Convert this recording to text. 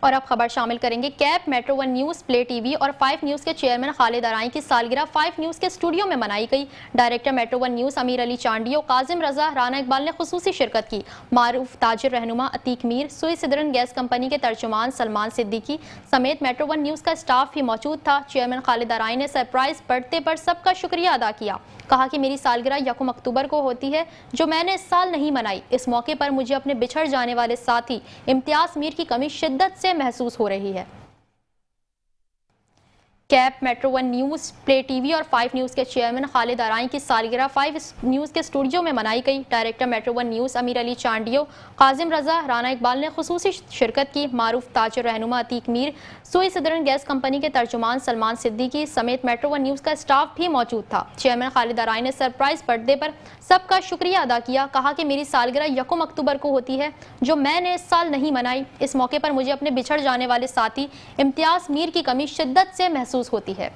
और अब खबर शामिल करेंगे cap, metro one news, play TV और 5 न्यूज़ के चेयरमैन खालिद अराई की सालगिरह 5 न्यूज़ के स्टूडियो में मनाई गई। डायरेक्टर मेट्रो वन न्यूज़ अमीर अली चांडियो, काजिम रजा, राना इकबाल ने खुसूसी शिरकत की। मारूफ ताजिर रहनुमा अतीक मीर, सुई सिदरन गैस कंपनी के तर्जुमान सलमान सिद्दीकी समेत मेट्रो वन न्यूज़ का स्टाफ भी मौजूद था। चेयरमैन खालिद अराई ने सरप्राइज बर्थडे पर सबका शुक्रिया अदा किया। कहा कि मेरी सालगिरह 1 अक्टूबर को होती है, जो मैंने इस साल नहीं मनाई। इस मौके पर मुझे अपने बिछड़ जाने वाले साथी इम्तियाज मीर की कमी शिद्दत से महसूस हो रही है। Cap, metro one news, play TV और 5 न्यूज़ के चेयरमैन खालिद अराई की सालगिरह 5 न्यूज़ के स्टूडियो में मनाई गई। डायरेक्टर मेट्रो वन न्यूज़ अमीर अली चांडियो, काजिम रजा, राना इकबाल ने खुसूसी शिरकत की। मारूफ ताजिर रहनुमा अतीक मीर, सुई सिदरन गैस कंपनी के तर्जुमान सलमान सिद्दीकी समेत मेट्रो वन न्यूज़ का स्टाफ भी मौजूद था। चेयरमैन खालिद अराई ने सरप्राइज बर्थडे पर सबका शुक्रिया अदा किया। कहा कि मेरी सालगिरह 1 अक्टूबर को होती है, जो मैंने इस साल नहीं मनाई। इस मौके पर मुझे अपने बिछड़ जाने वाले साथी इम्तियाज मीर की कमी शिद्दत से महसूस होती है।